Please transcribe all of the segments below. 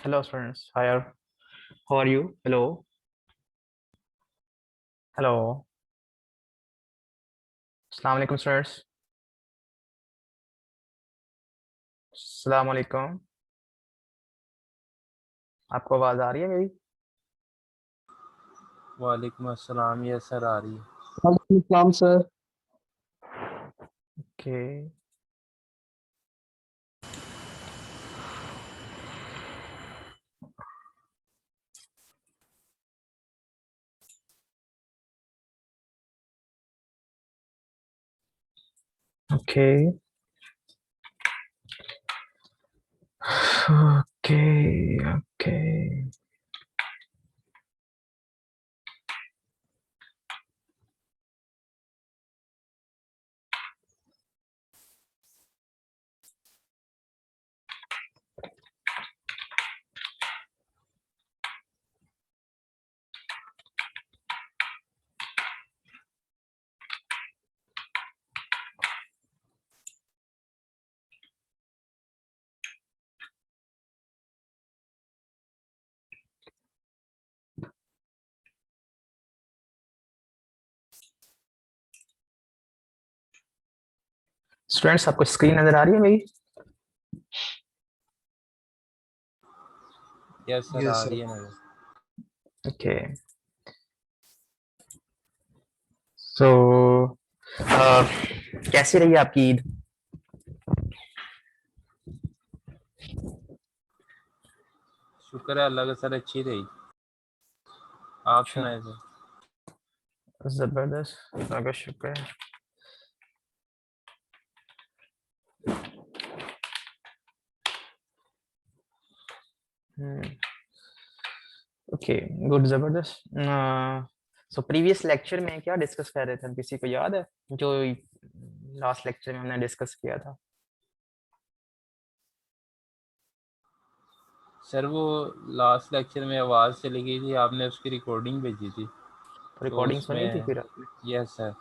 Hello, students. How are you? Hello. Hello. Assalamu alaikum, students. Assalamu alaikum. आपको आवाज आ रही है मेरी? वालेकुम अस्सलाम। ये सर आ रही है। वालेकुम sir. Okay. Okay. Okay. Okay. Students, आपको स्क्रीन नजर आ रही है मेरी? यस सर, Yes, आ sir. रही है नजर। ओके। सो कैसी रही आपकी ईद? शुक्र है अल्लाह का सर, अच्छी रही। आप अच्छा, सुनाए सर। जबरदस्त। अल्लाह का शुक्र है। ओके, गुड, जबरदस्त। सो प्रीवियस लेक्चर में क्या डिस्कस कर रहे थे हम? किसी को याद है जो लास्ट लेक्चर में हमने डिस्कस किया था? सर वो लास्ट लेक्चर में आवाज़ चली गई थी, आपने उसकी रिकॉर्डिंग भेजी थी तो तो रिकॉर्डिंग सुनी थी उसमें। फिर आपने? यस सर,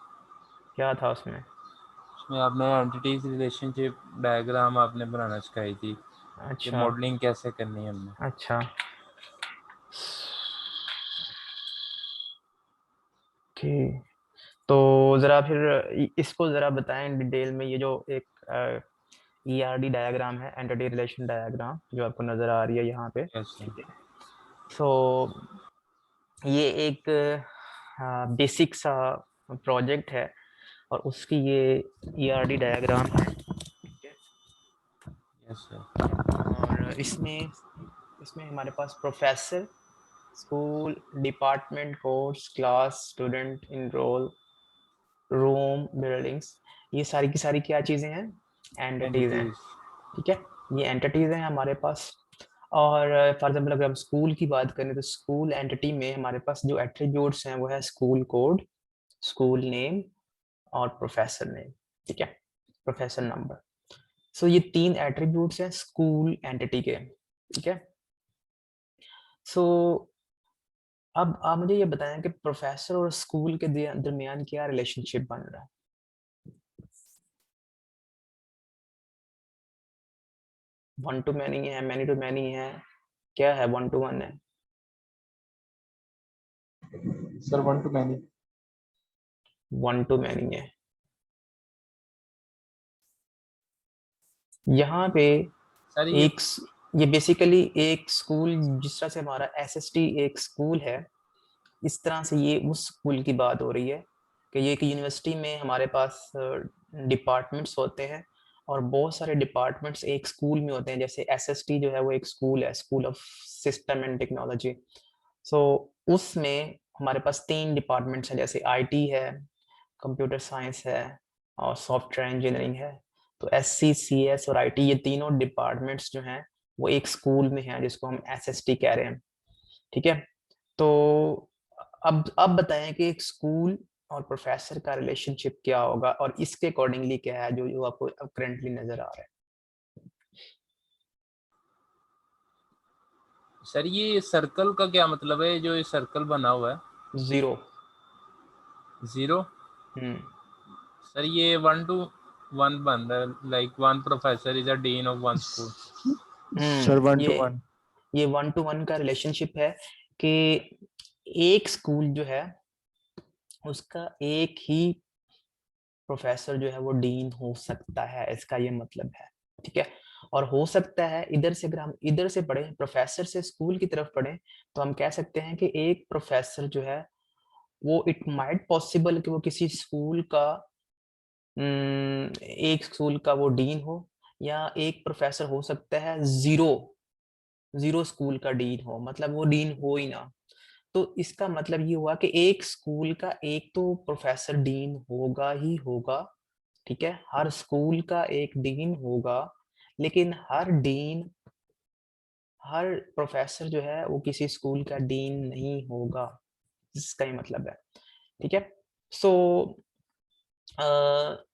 क्या था उसमें? उसमें आपने एंटिटीज रिलेशनशिप डायग्राम आपने बनाना सिखाई थी कि अच्छा मॉडलिंग कैसे करनी है हमने। अच्छा। ओके, तो जरा फिर इसको जरा बताएं डिटेल में। ये जो एक ERD डायग्राम है, एंटिटी रिलेशन डायग्राम, जो आपको नजर आ रही है यहाँ पे। Yes sir. ठीक है। सो ये एक बेसिक सा प्रोजेक्ट है और उसकी ये ERD डायग्राम है। ठीक है। Yes sir. और इसमें इसमें हमारे पास professor, school, department, course, class, student, enroll, room, buildings, ये सारी की सारी क्या चीज़ें हैं? एंटिटीज़ हैं। एंटिटीज। ठीक है, ये एंटिटीज़ हैं हमारे पास। और फॉर एग्जाम्पल अगर हम स्कूल की बात करें तो स्कूल एंटिटी में हमारे पास जो एट्रीब्यूट्स हैं वो है स्कूल कोड, स्कूल नेम और प्रोफेसर नेम। ठीक है, प्रोफेसर नंबर। सो ये तीन एट्रीब्यूट्स हैं स्कूल एंटिटी के। ठीक है। सो अब आप मुझे ये बताएं कि प्रोफेसर और स्कूल के दरमियान क्या रिलेशनशिप बन रहा है? वन टू मैनी है, मैनी टू मैनी है, क्या है? वन टू वन है? Sir, one to many. One two many है। यहाँ पे सर ये एक ये बेसिकली एक स्कूल, जिस तरह से हमारा SST एक स्कूल है, इस तरह से ये उस स्कूल की बात हो रही है कि ये एक यूनिवर्सिटी में हमारे पास डिपार्टमेंट्स होते हैं और बहुत सारे डिपार्टमेंट्स एक स्कूल में होते हैं। जैसे SST जो है वो एक स्कूल है, school of system and technology. So उसमें हमारे पास तीन डिपार्टमेंट्स हैं, जैसे IT है, कंप्यूटर साइंस है और सॉफ्टवेयर इंजीनियरिंग है। तो SC CS और IT, ये तीनों डिपार्टमेंट्स जो हैं वो एक स्कूल में हैं, जिसको हम SST कह रहे हैं। ठीक है। तो अब बताएं कि एक स्कूल और प्रोफेसर का रिलेशनशिप क्या होगा और इसके अकॉर्डिंगली क्या है जो जो आपको करंटली नजर आ रहा है? सर ये सर्कल का क्या मतलब है, जो ये सर्कल बना हुआ है? जीरो। जीरो। हम्म। सर ये 1 to 1 बन रहा है, like one professor is a dean of one school. Sir, one to ये one. ये 1 to 1 का रिलेशनशिप है कि एक स्कूल जो है उसका एक ही प्रोफेसर जो है वो डीन हो सकता है, इसका ये मतलब है, ठीक है। और हो सकता है इधर से, अगर हम इधर से पढ़े, प्रोफेसर से स्कूल की तरफ पढ़े, तो हम कह सकते हैं कि एक प्रोफेसर जो है वो इट माइट पॉसिबल कि वो किसी स्कूल का एक स्कूल का वो डीन हो, या एक प्रोफेसर हो सकता है जीरो स्कूल का डीन हो, मतलब वो डीन हो ही ना। तो इसका मतलब ये हुआ कि एक स्कूल का एक तो प्रोफेसर डीन होगा ही होगा, ठीक है, हर स्कूल का एक डीन होगा, लेकिन हर प्रोफेसर जो है वो किसी स्कूल का डीन नहीं होगा, इसका ही मतलब है, ठीक है। सो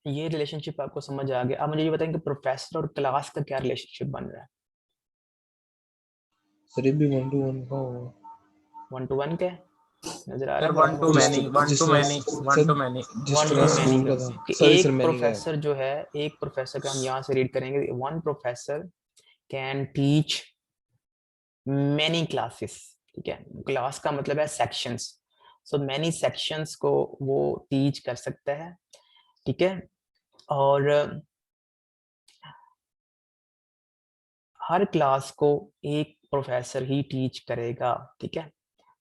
ये रिलेशनशिप आपको समझ आ गया। अब मुझे ये बताएं कि प्रोफेसर और क्लास का क्या रिलेशनशिप बन रहा है। सर ये भी 1 to 1 का होगा। 1 to 1 के नजर आ रहा सर है वन टू आपको? Many, one two many, one two many. जिस वन तरह टू मैनी स्कूल का, का था, कि सॉरी सर एक मैनी का है। प्रोफेसर जो है, एक प्रोफेसर का हम यहाँ से रीड करेंगे, one professor can teach many classes, ठीक है। क्लास का मतलब है सेक्शंस, सो मैनी सेक्शंस को वो टीच कर सकता है, ठीक है। और हर क्लास को एक प्रोफेसर ही टीच करेगा, ठीक है।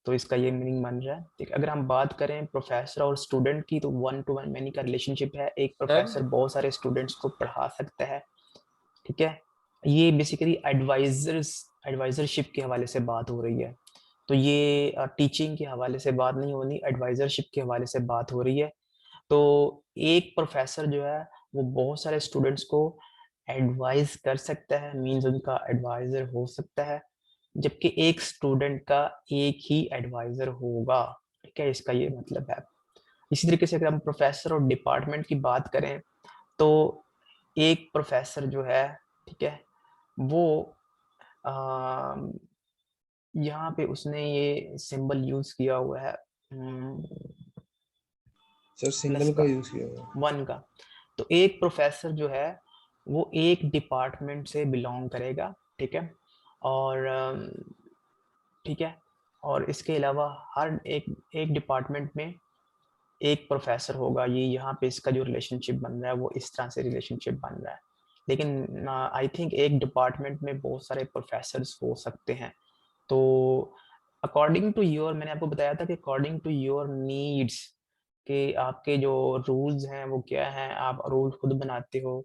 तो इसका ये मीनिंग बन रहा है, ठीक है। अगर हम बात करें प्रोफेसर और स्टूडेंट की, तो 1 to 1 मैनी का रिलेशनशिप है, एक प्रोफेसर सर बहुत सारे स्टूडेंट्स को पढ़ा सकता है, ठीक है। ये बेसिकली एडवाइजरशिप के हवाले से बात हो रही है, तो ये टीचिंग के हवाले से बात नहीं होनी, एडवाइजरशिप के हवाले से बात हो रही है। तो एक प्रोफेसर जो है वो बहुत सारे स्टूडेंट्स को एडवाइस कर सकता है, मींस उनका एडवाइजर हो सकता है, जबकि एक स्टूडेंट का एक ही एडवाइजर होगा, ठीक है, इसका ये मतलब है। इसी तरीके से अगर हम प्रोफेसर और डिपार्टमेंट की बात करें, तो एक प्रोफेसर जो है, ठीक है, वो यहाँ पे उसने ये सिंबल यूज किया हुआ है सर प्लस सिंगल का का, यूज किया हुआ। 1 का। तो एक प्रोफेसर जो है वो एक डिपार्टमेंट से बिलोंग करेगा, ठीक है। और ठीक है, और इसके अलावा हर एक एक डिपार्टमेंट में एक प्रोफेसर होगा। ये यहाँ पे इसका जो रिलेशनशिप बन रहा है वो इस तरह से रिलेशनशिप बन रहा है, लेकिन आई थिंक एक डिपार्टमेंट में बहुत सारे प्रोफेसर्स हो सकते हैं। तो अकॉर्डिंग टू योर, मैंने आपको बताया था कि अकॉर्डिंग टू योर नीड्स, कि आपके जो रूल्स हैं वो क्या हैं, आप रूल खुद बनाते हो।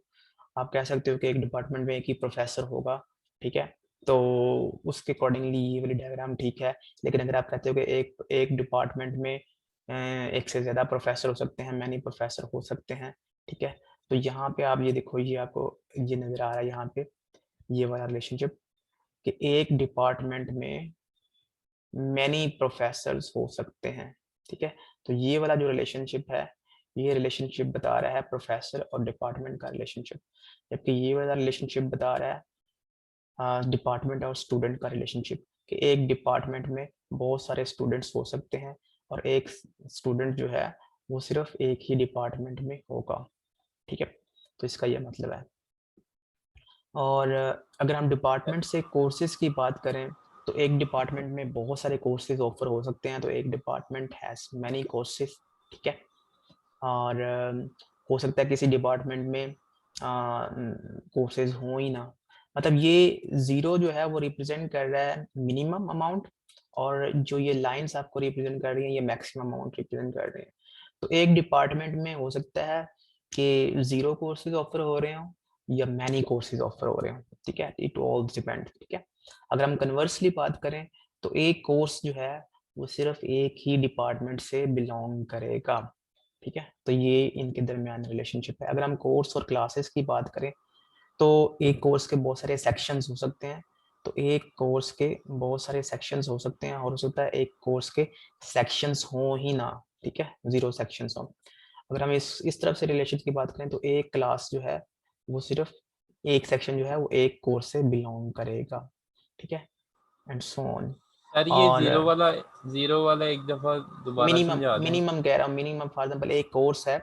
आप कह सकते हो कि एक डिपार्टमेंट में एक ही प्रोफेसर होगा, ठीक है, तो उसके अकॉर्डिंगली ये वाली डायग्राम ठीक है। लेकिन अगर आप कहते हो कि एक एक डिपार्टमेंट में एक से ज़्यादा प्रोफेसर हो सकते हैं, मैनी प्रोफेसर हो सकते हैं, ठीक है, तो यहाँ पे आप ये देखो, ये आपको ये नज़र आ रहा है यहाँ पे, ये वाला रिलेशनशिप, कि एक डिपार्टमेंट में मैनी प्रोफेसर्स हो सकते हैं, ठीक है। तो ये वाला जो रिलेशनशिप है, ये रिलेशनशिप बता रहा है प्रोफेसर और डिपार्टमेंट का रिलेशनशिप, जबकि ये वाला रिलेशनशिप बता रहा है डिपार्टमेंट और स्टूडेंट का रिलेशनशिप, कि एक डिपार्टमेंट में बहुत सारे स्टूडेंट्स हो सकते हैं और एक स्टूडेंट जो है वो सिर्फ एक ही डिपार्टमेंट में होगा, ठीक है। तो इसका ये मतलब है। और अगर हम डिपार्टमेंट से कोर्सेज की बात करें, तो एक डिपार्टमेंट में बहुत सारे कोर्सेज ऑफर हो सकते हैं, तो एक डिपार्टमेंट हैज़ मैनी कोर्सेज, ठीक है। और हो सकता है किसी डिपार्टमेंट में कोर्सेज हों ही ना, मतलब ये ज़ीरो जो है वो रिप्रेजेंट कर रहा है मिनिमम अमाउंट, और जो ये लाइंस आपको रिप्रेजेंट कर रही हैं ये मैक्सिमम अमाउंट रिप्रेजेंट कर रही हैं। तो एक डिपार्टमेंट में हो सकता है कि 0 कोर्सेज ऑफर हो रहे हों या मैनी कोर्सेज ऑफर हो रहे हों, ठीक है, इट ऑल डिपेंड, ठीक है। अगर हम कन्वर्सली बात करें, तो एक कोर्स जो है वो सिर्फ एक ही डिपार्टमेंट से बिलोंग करेगा, ठीक है। तो ये इनके दरमियान रिलेशनशिप है। अगर हम कोर्स और क्लासेस की बात करें, तो एक कोर्स के बहुत सारे सेक्शंस हो सकते हैं, तो एक कोर्स के बहुत सारे सेक्शंस हो सकते हैं, और हो सकता है एक कोर्स के सेक्शंस हो ही ना, ठीक है, 0 सेक्शंस हो। अगर हम इस तरफ से रिलेशन की बात करें, तो एक क्लास जो है वो सिर्फ एक सेक्शन जो है वो एक कोर्स से बिलोंग करेगा, ठीक है, एंड सो ऑन। सर ये और जीरो वाला एक दफा दोबारा मिनिमम समझा दें। मिनिमम कह रहा हूँ, मिनिमम फॉर एग्जांपल एक कोर्स है,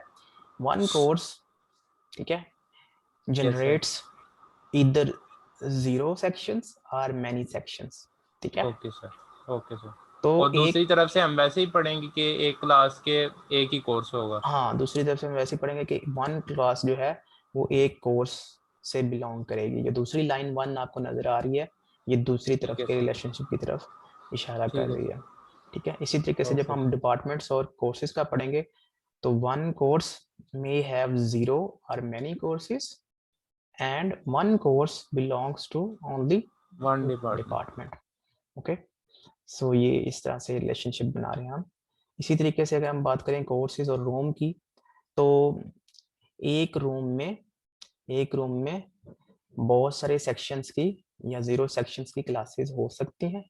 1 कोर्स, ठीक है, yes sir. generates either 0 sections or many sections, ठीक है। Okay sir, okay sir. तो और एक, दूसरी तरफ से हम वैसे ही पढ़ेंगे कि एक क्लास के एक ही कोर्स होगा। हाँ दूसरी तरफ से हम वैसे पढ़ेंगे कि वन क्लास जो है वो एक कोर्स से बिलोंग करेगी। जो दूसरी लाइन वन आपको नजर आ रही है, ये दूसरी ठीक तरफ है के सर, रिलेशनशिप की तरफ इशारा कर ठीक है रही सर, है। ठीक है, इसी तरीके से जब ओके हम सर, डिपार्टमेंट्स और कोर्सेज का पढ़ेंगे तो one course may have zero or many courses and one course belongs to only one department. department. Okay, so ये इस तरह से रिलेशनशिप बना रहे हैं हम। इसी तरीके से अगर हम बात करें कोर्सेज और रूम की, तो एक रूम में बहुत सारे सेक्शंस की या जीरो सेक्शंस की क्लासेस हो सकती हैं।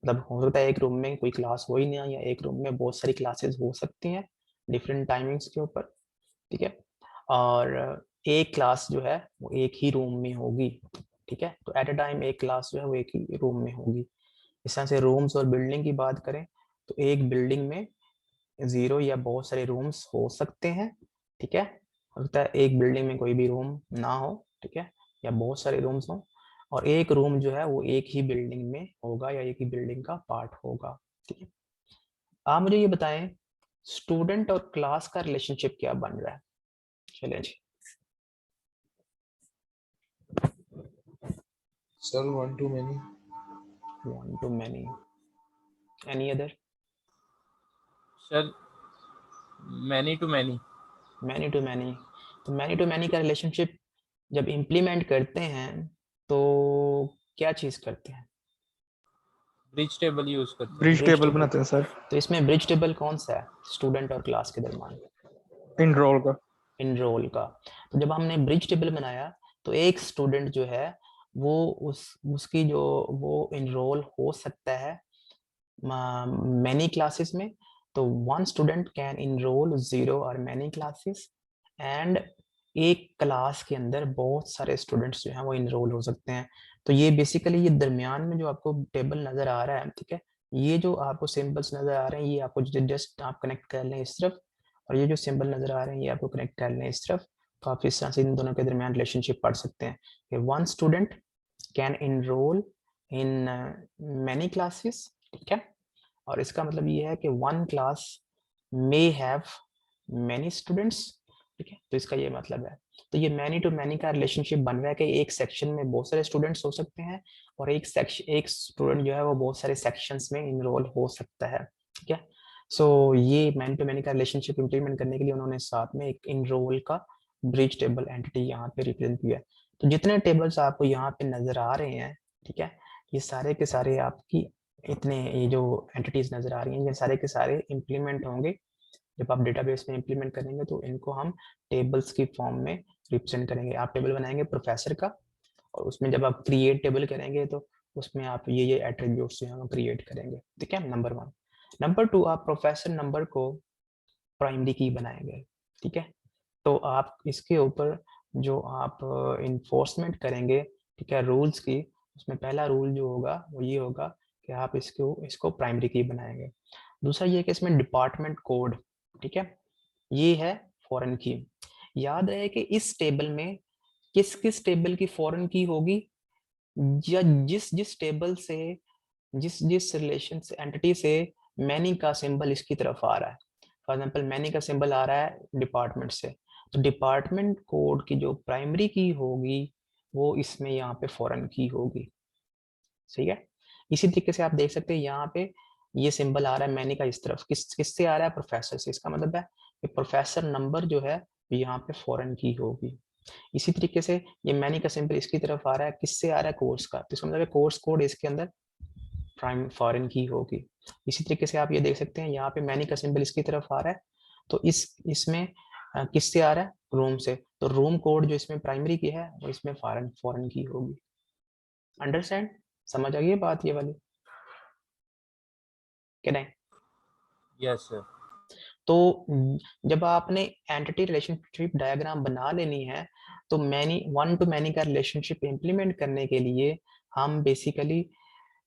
मतलब हो सकता है एक रूम में कोई क्लास हो ही नहीं, या एक रूम में बहुत सारी क्लासेस हो सकती हैं डिफरेंट टाइमिंग्स के ऊपर। ठीक है, और एक क्लास जो है वो एक ही रूम में होगी। ठीक है, तो एट अ टाइम एक क्लास जो है वो एक ही रूम में होगी। इस तरह से रूम्स और बिल्डिंग की बात करें तो एक बिल्डिंग में जीरो या बहुत सारे रूम्स हो सकते हैं। ठीक है, हो सकता है एक बिल्डिंग में कोई भी रूम ना हो, ठीक है, या बहुत सारे रूम्स हो, और एक रूम जो है वो एक ही बिल्डिंग में होगा या एक ही बिल्डिंग का पार्ट होगा। ठीक है, आप मुझे ये बताएं स्टूडेंट और क्लास का रिलेशनशिप क्या बन रहा है। चलिए जी। Sir, one too many. One to many. Any other? Sir many to many. Many to many. तो many to many का रिलेशनशिप जब इम्प्लीमेंट करते हैं तो क्या चीज करते हैं? ब्रिज टेबल यूज करते हैं। Bridge bridge table table. बनाते हैं सर, तो इसमें ब्रिज टेबल कौन सा है स्टूडेंट और क्लास के दरमियान? इन रोल का। इनरोल का। तो जब हमने ब्रिज टेबल बनाया तो एक स्टूडेंट जो है वो उसकी जो वो इनरोल हो सकता है many classes में। तो one student can enroll zero or many classes, and एक क्लास के अंदर बहुत सारे स्टूडेंट्स जो हैं वो इनरोल हो सकते हैं। तो ये बेसिकली ये दरमियान में जो आपको टेबल नजर आ रहा है, ठीक है, ये जो आपको सिंबल्स नजर आ रहे हैं ये आपको जस्ट आप कनेक्ट कर लें इस तरफ, और ये जो सिंबल नजर आ रहे हैं ये आपको कनेक्ट कर लें इस तरफ। तो आप इस तरह से इन दोनों के दरमियान रिलेशनशिप पढ़ सकते हैं कि one student can enroll in many classes. ठीक है, और इसका मतलब ये है कि one class may have many students. ठीक है, तो इसका ये मतलब है। तो ये मैनी टू मैनी का रिलेशनशिप बन रहा है कि एक सेक्शन में बहुत सारे स्टूडेंट्स हो सकते हैं और एक स्टूडेंट जो है वो बहुत सारे सेक्शंस में इनरोल हो सकता है। ठीक है, सो ये मैनी टू मैनी का रिलेशनशिप इंप्लीमेंट करने के लिए उन्होंने साथ में एक इनरोल का ब्रिज टेबल एंटिटी यहाँ पे रिप्रेजेंट किया है। तो जितने टेबल्स आपको यहाँ पे नजर आ रहे हैं, ठीक है, ये सारे के सारे आपकी इतने ये जो एंटिटीज नजर आ रही हैं ये सारे के सारे इंप्लीमेंट होंगे। जब आप डेटाबेस में इंप्लीमेंट करेंगे तो इनको हम टेबल्स की फॉर्म में रिप्रेजेंट करेंगे। आप टेबल बनाएंगे प्रोफेसर का, और उसमें जब आप क्रिएट टेबल करेंगे तो उसमें आप ये एट्रीब्यूट्स जो है वो क्रिएट करेंगे। ठीक है, नंबर वन। नंबर टू, आप प्रोफेसर नंबर को प्राइमरी की बनाएंगे। ठीक है, तो आप इसके ऊपर जो आप इन्फोर्समेंट करेंगे, ठीक है, रूल्स की, उसमें पहला रूल जो होगा वो ये होगा कि आप इसको प्राइमरी की बनाएंगे। दूसरा ये कि इसमें डिपार्टमेंट कोड, ठीक है, ये है फॉरेन की। याद रहे कि इस टेबल में किस किस टेबल की फॉरेन की होगी, या जिस जिस टेबल से जिस जिस रिलेशन से एंटिटी से मैनी का सिंबल इसकी तरफ आ रहा है। फॉर एग्जांपल मैनी का सिंबल आ रहा है डिपार्टमेंट से, तो डिपार्टमेंट कोड की जो प्राइमरी की होगी वो इसमें यहाँ पे फॉरेन की होगी। सही है, इसी तरीके से आप देख सकते हैं यहाँ पे ये सिंबल आ रहा है मैनी का इस तरफ, किससे आ रहा है? प्रोफेसर से। इसका मतलब है कि प्रोफेसर नंबर जो है यहाँ पे फॉरेन की होगी। इसी तरीके से ये मैनी का सिंबल इसकी तरफ आ रहा है, किससे आ रहा है? कोर्स का। तो इसका मतलब है कोर्स कोड इसके अंदर प्राइम फॉरेन की होगी। इसी तरीके से आप ये देख सकते हैं यहाँ पे मैनी का सिंबल इसकी तरफ आ रहा है, तो इसमें किससे आ रहा है? रूम से। तो रूम कोड जो इसमें प्राइमरी की है वो इसमें फॉरेन फॉरेन की होगी। अंडरस्टैंड? समझ आ गई बात ये वाली कि नहीं? Yes sir. तो जब आपने एंटिटी रिलेशनशिप डायग्राम बना लेनी है तो मैनी वन टू मैनी का रिलेशनशिप इंप्लीमेंट करने के लिए हम बेसिकली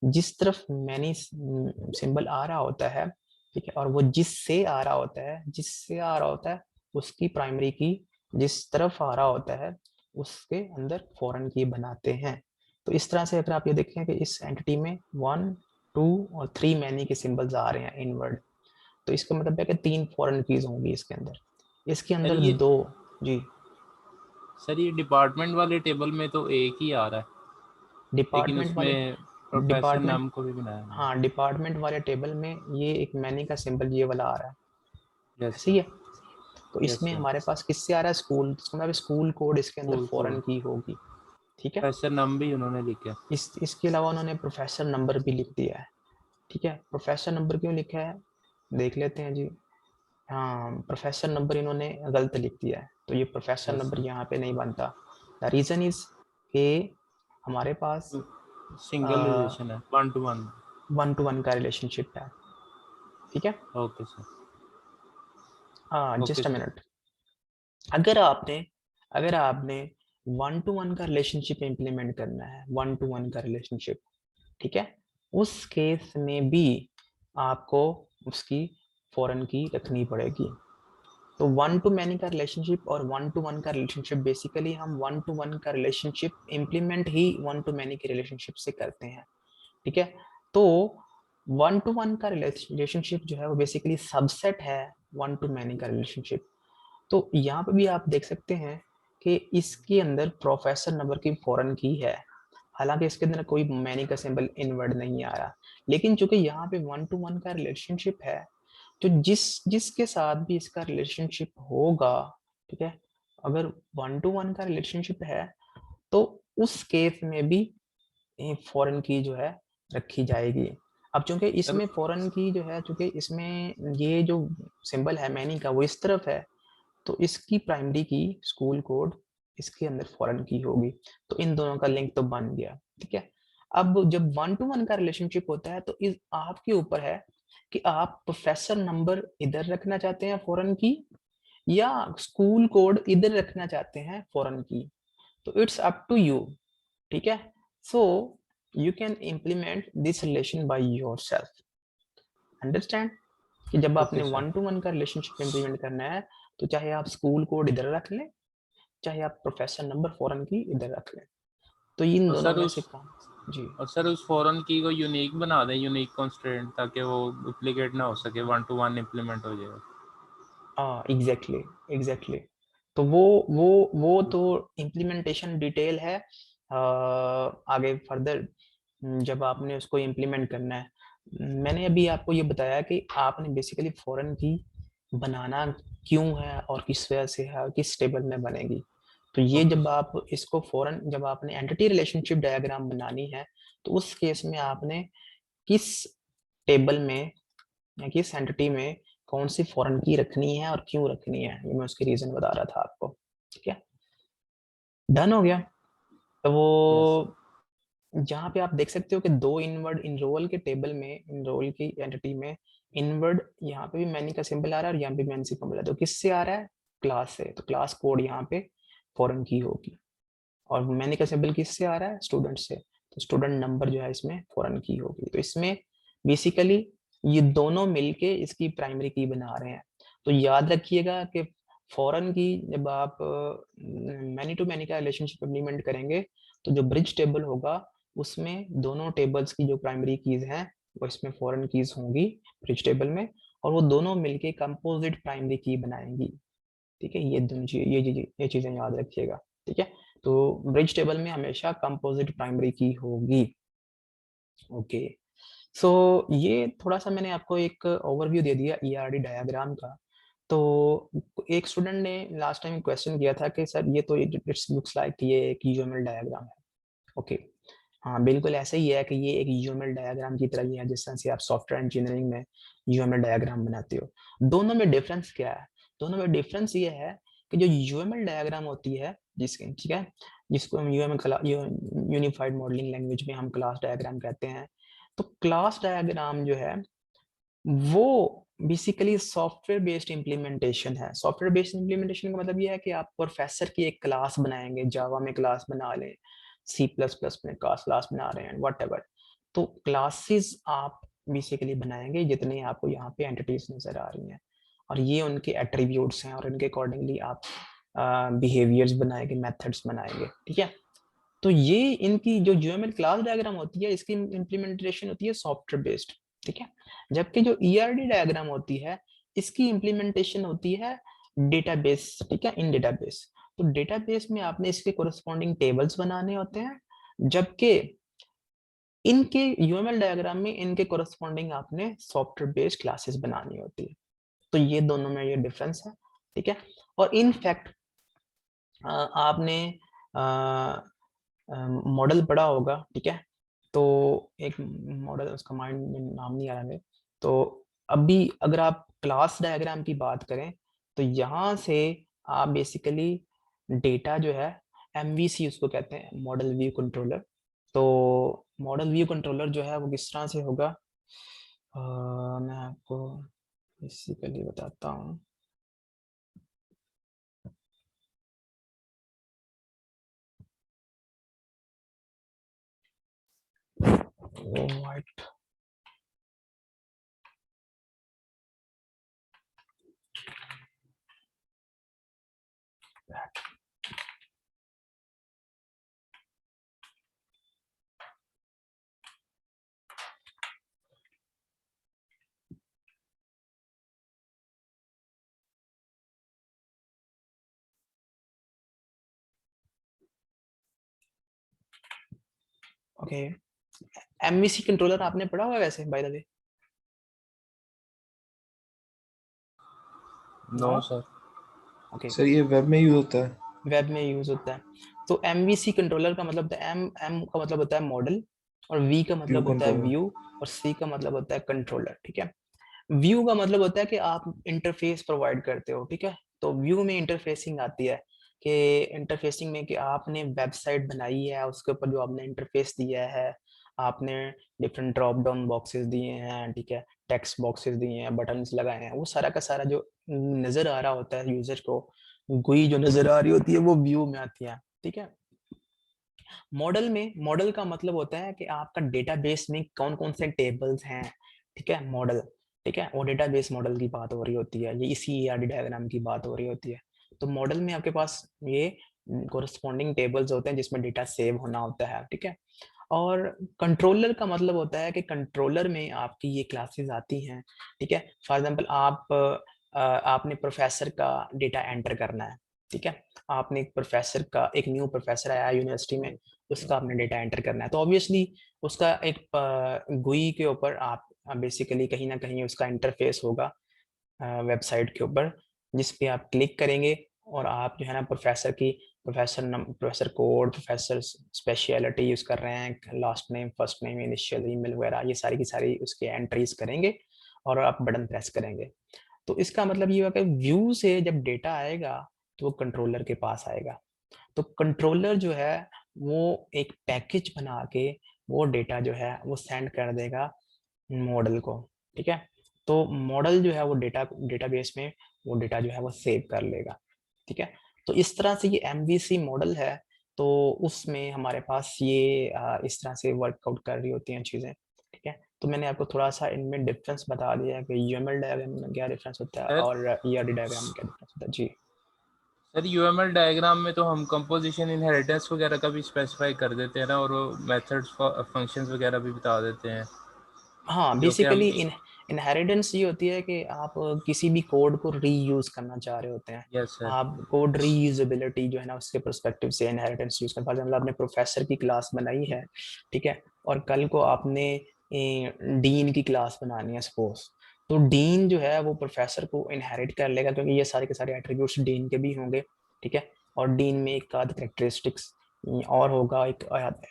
जिस तरफ मैनी सिंबल आ रहा होता है, ठीक है, और वो जिससे आ रहा होता है, जिससे आ रहा होता है उसकी प्राइमरी की जिस तरफ आ रहा होता है उसके अंदर फॉरेन की बनाते हैं। तो इस तरह से अगर आप ये देखें कि इस एंटिटी में वन 2 और 3 मैनी के सिंबल्स आ रहे हैं इनवर्ड, तो इसका मतलब है कि 3 फॉरेन कीज होंगी इसके अंदर। इसके सर अंदर ये 2 जी सर ये डिपार्टमेंट वाले टेबल में तो एक ही आ रहा है, लेकिन डिपार्टमेंट वाले उसमें प्रोफेसर डिपार्टमेंट नाम को भी बनाया है। हाँ, डिपार्टमेंट वाले टेबल में ये एक मैनी का सिंबल ये वाला आ रहा है, यस ऐसे ही सर। है। तो यस इसमें सर। हमारे पास किससे आ रहा है, स्कूल, इसका मतलब स्कूल कोड इसके अंदर स्कूल फॉरेन कोड, की होगी, ठीक है। प्रोफेसर नाम भी उन्होंने लिखा है। इसके अलावा उन्होंने प्रोफेसर नंबर भी लिख दिया है, ठीक है। प्रोफेसर नंबर क्यों लिखा है देख लेते हैं जी। हाँ, प्रोफेसर नंबर इन्होंने गलत लिख दिया है, तो ये प्रोफेसर यस नंबर सर। यहाँ पे नहीं बनता। द रीजन इज कि हमारे पास सिंगल रिलेशन है, 1 to 1। 1 to 1 का रिलेशनशिप है, ठीक है। Okay sir. हाँ, okay just a sir. Minute. अगर आपने 1 to 1 का रिलेशनशिप इंप्लीमेंट करना है, 1 to 1 का रिलेशनशिप, ठीक है, उस केस में भी आपको उसकी फॉरेन की रखनी पड़ेगी। तो 1 to मैनी का रिलेशनशिप और 1 to 1 का रिलेशनशिप, बेसिकली हम 1 to 1 का relationship implement he 1 to many के रिलेशनशिप से करते हैं, ठीक है। तो 1 to 1 का रिलेशनशिप जो है वो बेसिकली सबसेट है 1 to मैनी का रिलेशनशिप। तो यहाँ पे भी आप देख सकते हैं कि इसके अंदर प्रोफेसर नंबर की फॉरेन की है, हालांकि इसके अंदर कोई मैनी का सिंबल इनवर्ड नहीं आ रहा, लेकिन चूंकि यहाँ पे 1 to 1 का रिलेशनशिप है, तो जिसके साथ भी इसका रिलेशनशिप होगा, ठीक है, अगर 1 to 1 का रिलेशनशिप है तो उस केस में भी फॉरेन की जो है रखी जाएगी। अब चूंकि सर इसमें फॉरेन की जो है, चूंकि इसमें ये जो सिंबल है मैनी का वो इस तरफ है, तो इसकी प्राइमरी की स्कूल कोड इसके अंदर फॉरेन की होगी, तो इन दोनों का लिंक तो बन गया, ठीक है। अब जब 1 to 1 का रिलेशनशिप होता है तो इस आपके ऊपर है कि आप प्रोफेसर नंबर इधर रखना चाहते हैं फॉरेन की, या स्कूल कोड इधर रखना चाहते हैं फॉरेन की, तो इट्स अप टू यू, ठीक है। So you can implement this relation by yourself, understand, कि जब ओके आपने सर। 1 to 1 का रिलेशनशिप इंप्लीमेंट करना है, तो चाहे आप स्कूल कोड इधर रख लें, चाहे आप प्रोफेसर नंबर फॉरेन की इधर रख लें, तो इन और दोनों सर में से उस कौन जी और सर उस फॉरेन की को यूनिक बना दें, यूनिक कंस्ट्रेंट, ताकि वो डुप्लीकेट ना हो सके, 1 to 1 इम्प्लीमेंट हो जाएगा। हाँ, एग्जैक्टली। तो वो तो इम्प्लीमेंटेशन डिटेल है, आगे फर्दर जब आपने उसको इम्प्लीमेंट करना है। मैंने अभी आपको ये बताया कि आपने बेसिकली फॉरेन की बनाना क्यों है और किस वजह से है और किस टेबल में बनेगी। तो ये ओके जब सर। आप इसको फॉरेन, जब आपने एंटिटी रिलेशनशिप डायग्राम बनानी है, तो उस केस में आपने किस टेबल में या किस एंटिटी में कौन सी फॉरेन की रखनी है और क्यों रखनी है, ये मैं उसके रीजन बता रहा था आपको, ठीक है। डन हो गया। तो यस सर। वो जहाँ पे आप देख सकते हो कि 2 इनवर्ड इनरोल के टेबल में, इनरोल की एंटिटी में इनवर्ड, यहाँ पे भी मैनी का सिंबल आ रहा है और यहाँ पे मैनी सिंबल आ रहा है, तो किससे आ रहा है, क्लास से, तो क्लास कोड यहाँ पे फॉरेन की होगी। और मैनी का सिंबल किससे आ रहा है, स्टूडेंट से, तो स्टूडेंट नंबर जो है इसमें फॉरेन की होगी। तो इसमें बेसिकली ये दोनों मिलके इसकी प्राइमरी की बना रहे हैं। तो याद रखिएगा कि फॉरेन की जब आप मैनी टू मैनी का रिलेशनशिप इम्प्लीमेंट करेंगे, तो जो ब्रिज टेबल होगा उसमें दोनों टेबल्स की जो प्राइमरी कीज हैं वो इसमें फॉरेन कीज होंगी ब्रिज टेबल में, और वो दोनों मिलके कंपोजिट प्राइमरी की बनाएंगी, ठीक है। ये दोनों ये चीजें याद रखिएगा, ठीक है। तो ब्रिज टेबल में हमेशा कंपोजिट प्राइमरी की होगी, ओके। सो ये थोड़ा सा मैंने आपको एक ओवरव्यू दे दिया ईआरडी डायग्राम का। तो एक स्टूडेंट ने लास्ट टाइम क्वेश्चन किया था कि सर ये तो इट्स लुक्स लाइक ये एक यूएमएल डायग्राम है, ओके। हाँ, बिल्कुल ऐसा ही है कि ये एक यूएमएल डायग्राम की तरह ही है, जिस तरह से आप सॉफ्टवेयर इंजीनियरिंग में यूएमएल डायग्राम बनाते हो। दोनों में डिफरेंस क्या है, दोनों में डिफरेंस ये है कि जो यूएमएल डायग्राम होती है, जिसके, ठीक है, जिसको हम यूनिफाइड मॉडलिंग लैंग्वेज में हम क्लास डायग्राम कहते हैं, तो क्लास डायग्राम जो है वो बेसिकली सॉफ्टवेयर बेस्ड इम्प्लीमेंटेशन है। सॉफ्टवेयर बेस्ड इम्प्लीमेंटेशन का मतलब ये है कि आप प्रोफेसर की एक क्लास बनाएंगे, जावा में क्लास बना लें, सी प्लस प्लस में क्लास बना रहे हैं, वट एवर। तो क्लासेस आप बेसिकली बनाएंगे जितने आपको यहाँ पे एंटिटीज नजर आ रही हैं, और ये उनके एट्रीब्यूट्स हैं और इनके अकॉर्डिंगली आप बिहेवियर्स बनाएंगे, मेथड्स बनाएंगे, ठीक है। तो ये इनकी जो यूएमएल क्लास डायग्राम होती है, इसकी इम्प्लीमेंटेशन होती है सॉफ्टवेयर बेस्ड, ठीक है। जबकि जो ईआरडी डायग्राम होती है, इसकी इम्प्लीमेंटेशन होती है डेटाबेस, ठीक है, इन डेटाबेस। तो डेटाबेस में आपने इसके कोरस्पॉन्डिंग टेबल्स बनाने होते हैं, जबकि इनके यूएमएल डायग्राम में इनके कोरस्पॉन्डिंग आपने सॉफ्टवेयर बेस्ड क्लासेस बनानी होती है। तो ये दोनों में ये डिफरेंस है, ठीक है। और इन फैक्ट आपने मॉडल पढ़ा होगा, ठीक है। तो एक मॉडल, उसका माइंड में नाम नहीं आ रहा है। तो अभी अगर आप क्लास डायग्राम की बात करें, तो यहाँ से आप बेसिकली डेटा जो है एमवीसी उसको कहते हैं, मॉडल व्यू कंट्रोलर। तो मॉडल व्यू कंट्रोलर जो है वो किस तरह से होगा, मैं आपको बेसिकली बताता हूँ। White okay. एमवीसी कंट्रोलर आपने पढ़ा हुआ है वैसे, by the way? No sir. Okay, sir ये वेब में यूज होता है। वेब में यूज होता है। तो एमवीसी कंट्रोलर का मतलब होता है, एम का मतलब होता है मॉडल, और वी का व्यू मतलब होता है कंट्रोलर। व्यू, और सी का मतलब होता है कंट्रोलर, ठीक है। व्यू का मतलब होता है कि आप इंटरफेस प्रोवाइड करते हो, ठीक है। तो व्यू में इंटरफेसिंग आती है, कि इंटरफेसिंग में कि आपने वेबसाइट बनाई है, उसके ऊपर जो आपने इंटरफेस दिया है, आपने डिफरेंट ड्रॉप डाउन बॉक्सेस दिए हैं, ठीक है, टेक्स्ट बॉक्सेस दिए हैं, बटन्स लगाए हैं, वो सारा का सारा जो नजर आ रहा होता है यूजर को, GUI जो नजर आ रही होती है, वो व्यू में आती है, ठीक है। मॉडल में, मॉडल का मतलब होता है कि आपका डेटाबेस में कौन कौन से टेबल्स हैं, ठीक है, मॉडल, ठीक है, वो डेटाबेस मॉडल की बात हो रही होती है, ये इसी ईआरडी डायग्राम की बात हो रही होती है। तो मॉडल में आपके पास ये कोरस्पॉन्डिंग टेबल्स होते हैं जिसमें डेटा सेव होना होता है, ठीक है। और कंट्रोलर का मतलब होता है कि कंट्रोलर में आपकी ये क्लासेस आती हैं, ठीक है। फॉर एग्जांपल आपने प्रोफेसर का डेटा एंटर करना है, ठीक है। आपने एक प्रोफेसर का, एक न्यू प्रोफेसर आया यूनिवर्सिटी में, उसका आपने डेटा एंटर करना है, तो ऑब्वियसली उसका एक गुई के ऊपर आप बेसिकली कहीं ना कहीं उसका इंटरफेस होगा वेबसाइट के ऊपर, जिस पे आप क्लिक करेंगे और आप जो है ना प्रोफेसर की, professor code, professor speciality use कर रहे हैं, last name, first name, initial, email वगैरह, ये सारी की सारी उसके एंट्रीज करेंगे और आप बटन प्रेस करेंगे। तो इसका मतलब ये हुआ कि व्यू से जब डेटा आएगा तो वो कंट्रोलर के पास आएगा। तो कंट्रोलर जो है वो एक पैकेज बना के वो डेटा जो है वो सेंड कर देगा मॉडल को, ठीक है। तो मॉडल जो है वो डेटाबेस में वो डेटा जो है वो सेव कर लेगा, ठीक है। तो इस तरह से ये एमवीसी मॉडल है, तो उसमें हमारे पास ये इस तरह से वर्कआउट कर रही होती हैं चीज़ें, ठीक है। तो मैंने आपको थोड़ा सा इनमें डिफरेंस बता दिया है कि यूएमएल डायग्राम में क्या डिफरेंस होता है सर और ईआरडी डायग्राम में क्या डिफरेंस होता है जी। सर यूएमएल डायग्राम में तो हम कंपोजिशन इनहेरिटेंस वगैरह का भी स्पेसिफाई कर देते हैं ना, और वो मेथड्स फंक्शंस वगैरह भी बता देते हैं, हाँ, जो कि हम। बेसिकली इनहेरिटेंस ये होती है कि आप किसी भी कोड को रीयूज करना चाह रहे होते हैं। Yes sir. आप कोड रीयूजेबिलिटी जो है ना उसके पर्सपेक्टिव से इनहेरिटेंस यूज कर, फॉर एग्जाम्पल आपने प्रोफेसर की क्लास बनाई है, ठीक है, और कल को आपने डीन की क्लास बनानी है सपोज, तो डीन जो है वो प्रोफेसर को इनहेरिट कर लेगा, क्योंकि ये सारे के सारे एट्रीब्यूट्स डीन के भी होंगे, ठीक है। और डीन में एक आध करेक्टरिस्टिक्स और होगा, एक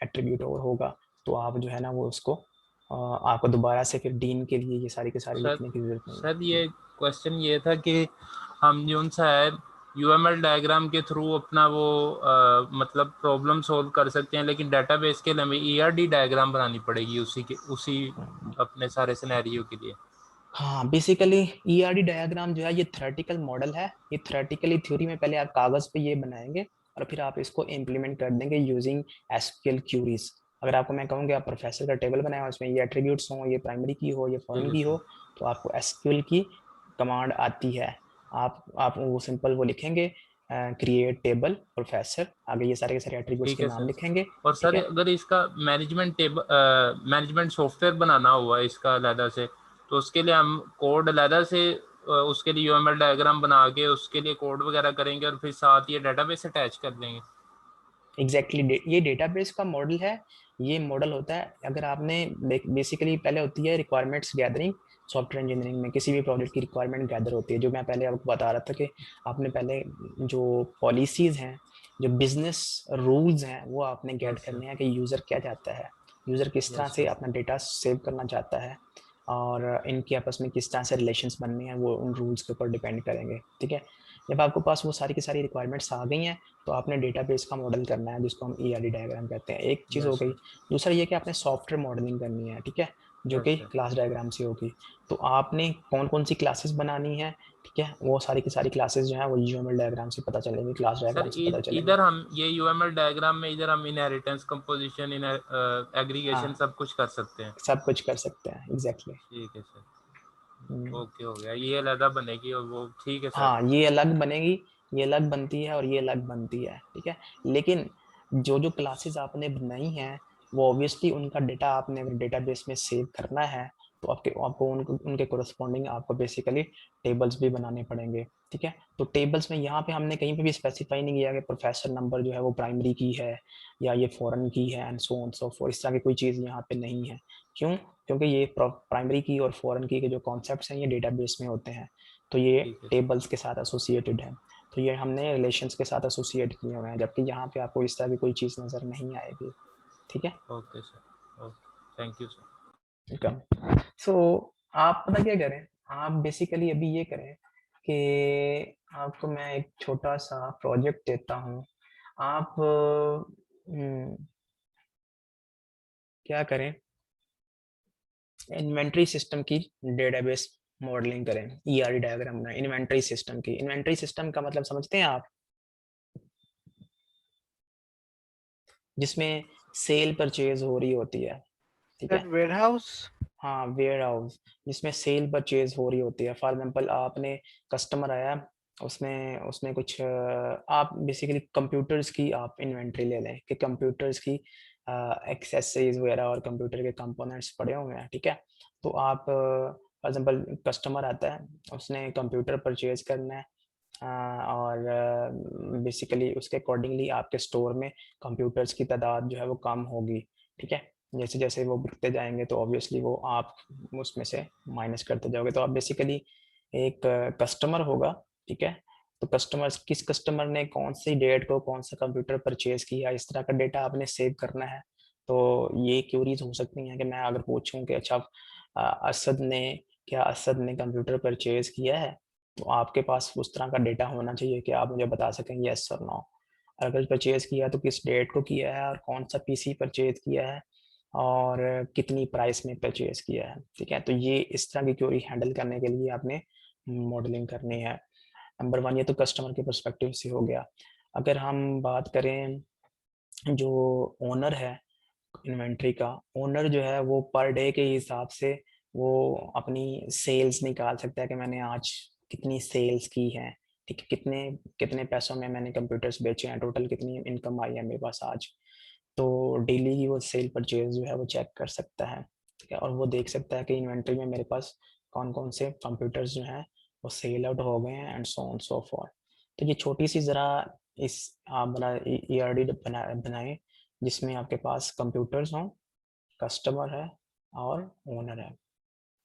एट्रीब्यूट और होगा, तो आप जो है ना वो उसको आपको दोबारा से फिर डीन के लिए ये सारी के सारी सर लिखने की जरूरत नहीं है सर जी। ये क्वेश्चन ये था कि हम जो सा है यूएमएल डायग्राम के थ्रू अपना वो मतलब प्रॉब्लम सॉल्व कर सकते हैं, लेकिन डेटाबेस के लिए हमें ईआरडी डायग्राम बनानी पड़ेगी उसी अपने सारे सिनेरियो के लिए। हाँ, बेसिकली ईआरडी डायग्राम जो है ये थ्योरेटिकल मॉडल है, ये थ्योरेटिकली थ्योरी में पहले आप कागज पे ये बनाएंगे और फिर आप इसको इम्प्लीमेंट कर देंगे यूजिंग एसक्यूएल क्यूरीज। अगर आपको मैं कहूँ कि आप प्रोफेसर का टेबल बनाए और उसमें ये एट्रीब्यूट्स हो, ये प्राइमरी की हो, ये जी फॉरेन जी की सर। हो, तो आपको एसक्यूएल की कमांड आती है। आप वो सिंपल वो लिखेंगे, क्रिएट टेबल, प्रोफेसर, आगे ये सारे के सारे एट्रीब्यूट्स ठीक के है नाम सर। लिखेंगे। और ठीक सर है, अगर इसका मैनेजमेंट टेबल मैनेजमेंट सॉफ्टवेयर बनाना हुआ इसका अलहदा से, तो उसके लिए हम कोड अलहदा से उसके लिए यूएमएल डायग्राम बना के उसके लिए कोड वगैरह करेंगे और फिर साथ ये डेटाबेस अटैच कर देंगे। एग्जैक्टली ये डेटाबेस का मॉडल है। ये मॉडल होता है, अगर आपने बेसिकली पहले होती है रिक्वायरमेंट्स गैदरिंग। सॉफ्टवेयर इंजीनियरिंग में किसी भी प्रोजेक्ट की रिक्वायरमेंट गैदर होती है, जो मैं पहले आपको बता रहा था कि आपने पहले जो पॉलिसीज हैं, जो बिजनेस रूल्स हैं, वो आपने गेट यस सर। करने हैं कि यूज़र क्या चाहता है, यूज़र किस तरह यस से सर। अपना डेटा सेव करना चाहता है, और इनके आपस में किस तरह से रिलेशंस बनने हैं, वो उन रूल्स के ऊपर डिपेंड करेंगे। ठीक है, जब आपके पास वो सारी की सारी रिक्वायरमेंट्स आ गई हैं, तो आपने डेटाबेस का मॉडल करना है, जिसको हम ईआरडी डायग्राम कहते हैं। एक चीज़ हो यस गई। सर। दूसरा ये कि आपने सॉफ्टवेयर मॉडलिंग करनी है, ठीक है, जो यस कि सर। क्लास डायग्राम से होगी। तो आपने कौन कौन सी क्लासेस बनानी है, ठीक है, वो सारी की सारी क्लासेस जो है वो यूएमएल डायग्राम से पता चलेंगी, क्लास सर डायग्राम से पता चलेंगी। इधर हम ये यूएमएल डायग्राम में इधर हम इनहेरिटेंस, कंपोजिशन, एग्रीगेशन हाँ, सब कुछ कर सकते हैं। सब कुछ कर सकते हैं, एग्जैक्टली। ठीक है सर। ओके हो गया, ये अलहदा बनेगी और वो ठीक है सर। हाँ, ये अलग बनेगी, ये अलग बनती है और ये अलग बनती है, ठीक है। लेकिन जो जो क्लासेस आपने बनाई हैं, वो ऑब्वियसली उनका डेटा आपने अगर डेटाबेस में सेव करना है, तो आपको उनके कोरस्पॉन्डिंग आपको बेसिकली टेबल्स भी बनाने पड़ेंगे। ठीक है, तो टेबल्स में यहाँ पे हमने कहीं पे भी स्पेसिफाई नहीं किया कि प्रोफेसर नंबर जो है वो प्राइमरी की है या ये फॉरेन की है, and so on so for, इस तरह की कोई चीज़ यहाँ पे नहीं है। क्यों? क्योंकि ये प्राइमरी की और फॉरेन की के जो कॉन्सेप्ट्स हैं, ये डेटाबेस में होते हैं, तो ये ठीक है टेबल्स के साथ एसोसिएटेड है। तो ये हमने रिलेशंस के साथ एसोसिएट किए हुए हैं, जबकि यहाँ पे आपको इस तरह की कोई चीज़ नज़र नहीं आएगी। ठीक है, sir. Okay sir. Okay, thank you sir. Welcome. So आप पता क्या करें, आप बेसिकली अभी ये करें कि आपको मैं एक छोटा सा प्रोजेक्ट देता हूँ। आप क्या करें, इन्वेंट्री सिस्टम की डेटाबेस मॉडलिंग करें, ईआरडी डायग्राम बनाएं इन्वेंट्री सिस्टम की। इन्वेंट्री सिस्टम का मतलब समझते हैं आप, जिसमें सेल परचेज हो रही होती है। ठीक है, सर वेयरहाउस। हाँ, वेयर हाउस, जिसमें सेल परचेज हो रही होती है। फॉर एग्जाम्पल आपने कस्टमर आया, उसमें उसमें कुछ आप बेसिकली कंप्यूटर्स की आप इन्वेंट्री ले लें कि कंप्यूटर्स की एक्सेसरीज वगैरह और कंप्यूटर के कंपोनेंट्स पड़े हुए हैं। ठीक है, तो आप फॉर एग्जाम्पल कस्टमर आता है, उसने कंप्यूटर परचेज करना है, और बेसिकली उसके अकॉर्डिंगली आपके स्टोर में कंप्यूटर्स की तादाद जो है वो कम होगी। ठीक है, जैसे जैसे वो बिकते जाएंगे, तो ऑब्वियसली वो आप उसमें से माइनस करते जाओगे। तो आप बेसिकली एक कस्टमर होगा, ठीक है, तो कस्टमर, किस कस्टमर ने कौन सी डेट को कौन सा कंप्यूटर परचेज किया, इस तरह का डेटा आपने सेव करना है। तो ये क्यूरीज हो सकती हैं कि मैं अगर पूछूं कि अच्छा असद ने, क्या असद ने कंप्यूटर परचेज किया है, तो आपके पास उस तरह का डेटा होना चाहिए कि आप मुझे बता सकें यस और नो। अगर परचेज किया तो किस डेट को किया है, और कौन सा पीसी परचेज किया है, और कितनी प्राइस में परचेज किया है। ठीक है, तो ये इस तरह की क्वेरी हैंडल करने के लिए आपने मॉडलिंग करनी है। नंबर वन, ये तो कस्टमर के परस्पेक्टिव से हो गया। अगर हम बात करें जो ओनर है इन्वेंट्री का, ओनर जो है वो पर डे के हिसाब से वो अपनी सेल्स निकाल सकता है कि मैंने आज कितनी सेल्स की है। ठीक है, कितने कितने पैसों में मैंने कंप्यूटर्स बेचे हैं, टोटल कितनी इनकम आई है मेरे पास आज। तो डेली की वो सेल परचेज जो है वो चेक कर सकता है। ठीक है, और वो देख सकता है कि इन्वेंट्री में मेरे पास कौन कौन से कंप्यूटर्स जो हैं वो सेल आउट हो गए हैं, and so on so for. तो ये छोटी सी ज़रा इस आप बना ईआरडी बनाएं, जिसमें आपके पास कंप्यूटर्स हों, कस्टमर है और ओनर है।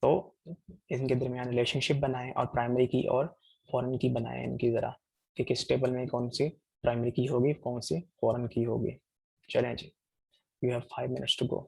तो इनके दरमियान रिलेशनशिप बनाएं, और प्राइमरी की और फॉरेन की बनाएं इनकी ज़रा, कि किस टेबल में कौन सी प्राइमरी की होगी, कौन सी फॉरेन की होगी। चलें जी, you have 5 minutes to go.